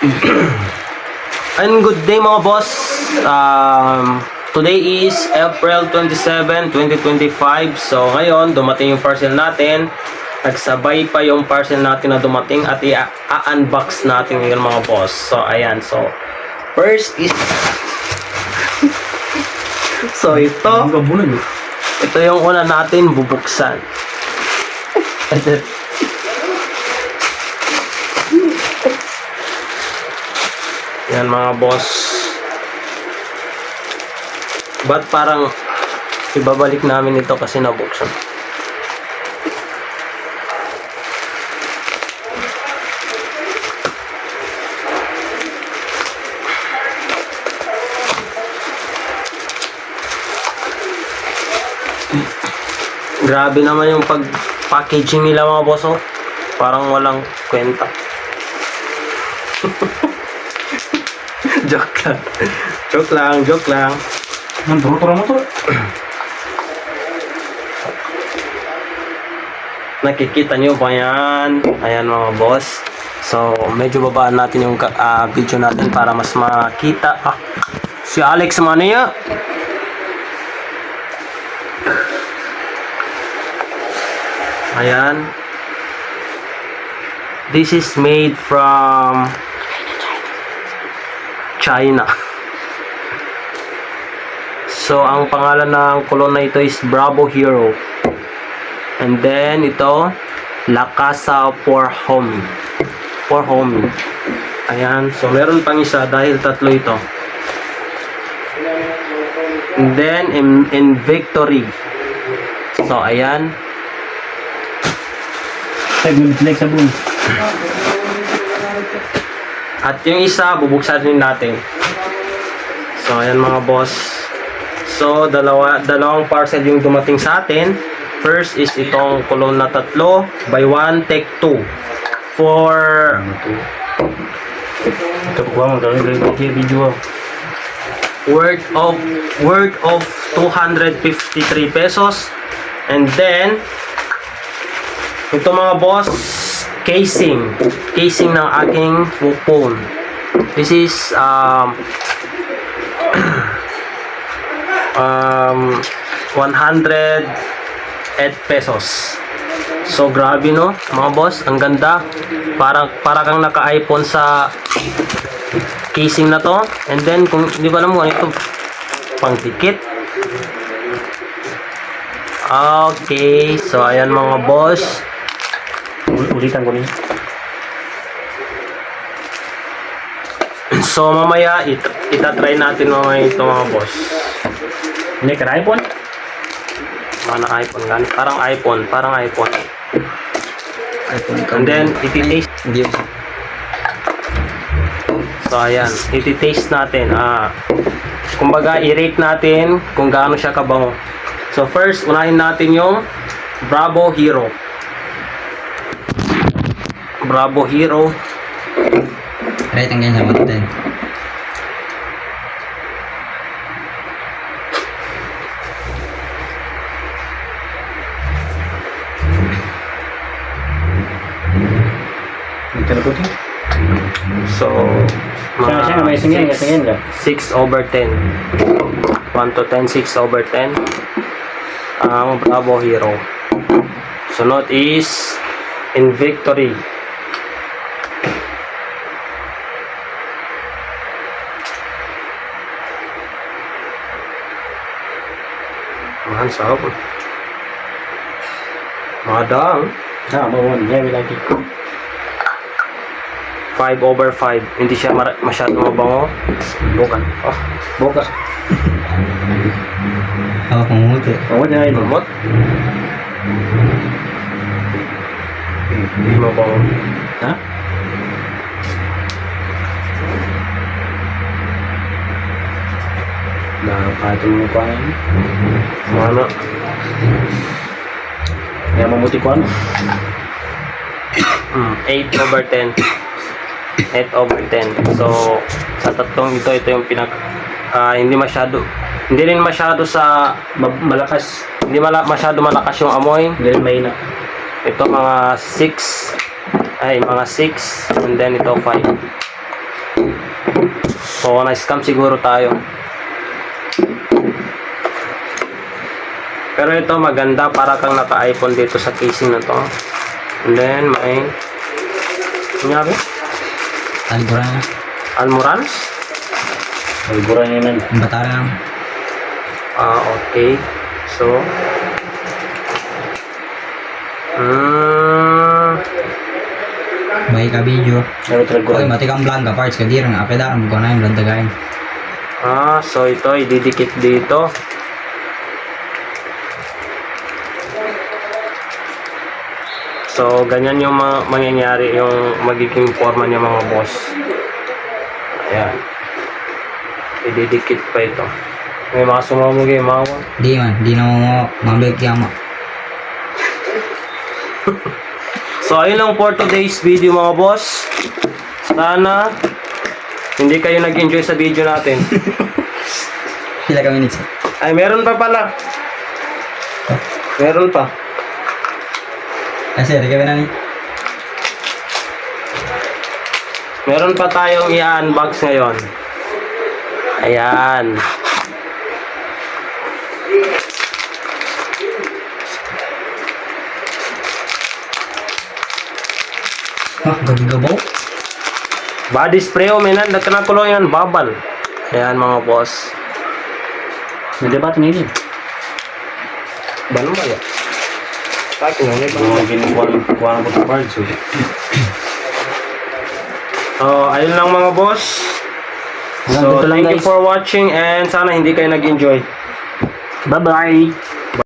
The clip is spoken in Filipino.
And good day mga boss. Today is April 27, 2025. So ngayon, dumating yung parcel natin. Nagsabay pa yung parcel natin na dumating at i-unbox natin ngayon mga boss. So ayan, so first is so ito yung una natin bubuksan. Yan mga boss. Ba't parang ibabalik namin ito kasi nabuksan. Grabe naman yung pag-packaging nila mga boss, oh. Parang walang kwenta. Joke lang. Joke lang. Turo mo to. Nakikita nyo ba yan? Ayan mga boss. So, medyo babaan natin yung video natin para mas makita. Si Alex Mania. Ayan. This is made from China. So, ang pangalan ng kulon na ito is Bravo Hero. And then, ito, La Casa for Home. For Home. Ayan. So, meron pang isa dahil tatlo ito. And then, in Victory. So, ayan. Like sabon. At yung isa, bubuksan din natin. So, ayan mga boss. So, dalawang parcel yung dumating sa atin. First is itong kulon na tatlo. Buy one, take two. For Ito po mo gawin video. worth of 253 pesos. And then, ito mga boss, casing ng aking phone. This is 108 pesos. So grabe no mga boss, ang ganda. Para kang naka-iPhone sa casing na to. And then kung hindi ba alam mo ito pang tikit. Okay, so ayan mga boss. Ulitan ko niya. So mamaya itatry natin mamaya ito mga boss. Ini ka iPhone? Mana iPhone gan? Parang iPhone. And then iti-taste. So ayan, iti-taste natin. Kumbaga i-rate natin kung gaano siya kabango. So first, unahin natin yung Bravo Hero. Bravo Hero. Rate ang ganyan sa 110. Ito na po ito. So, Siya may singin ka. 6/10. 1 to 10, 6/10. Ang Bravo Hero. Sunod is in Victory. Mahan sahab. Madang. Mawon. Yeah, we like it. 5/5. Hindi siya masyadong mabango. Bukan. Boka. Ako pumuti. Mawon na ito. Lumot. Hindi mabango. Ha? Dapat mo pa yan. Mana? Kaya mamuti ko ano? 8/10. 8/10. So, sa tatlong ito yung hindi rin masyado sa Malakas. hindi masyado malakas yung amoy. Hindi rin mahina. Ito mga 6 and then ito 5. So, na-scam siguro tayo. Pero ito maganda, para kang naka-iPhone dito sa casing na to. And then may nangyari? Talikuran na. Almorans? Maliguran yun man. Ang bata lang. Okay. So, Bayi ka video. Ano Oy, taliguran? mati kang blanca parts ka dirang. Apedaran ko na yung lantagain. so ito ididikit dito. So, ganyan yung mangyayari, yung magiging forma niya mga boss. Ayan. Ididikit pa ito. May mga sumamugay, mga boss. Di man. Di na mo mabalik yan mo. So, ayun lang for today's video mga boss. Sana hindi kayo nag-enjoy sa video natin. Pila ka minutes. Ay, meron pa pala. Meron pa. Kasi, rekabi na ni. Meron pa tayong i-unbox ngayon. Ayan. Gagabaw. Body spray o minan, nagkanakulo yan, babal. Ayan mga boss. May debate na yun. Bano ba yan? Sakin yun, Mga ginukuha ng mga parts. So, ayun lang mga boss. So, Hanggang dito lang, thank you guys. for watching and sana hindi kayo nag-enjoy. Bye-bye!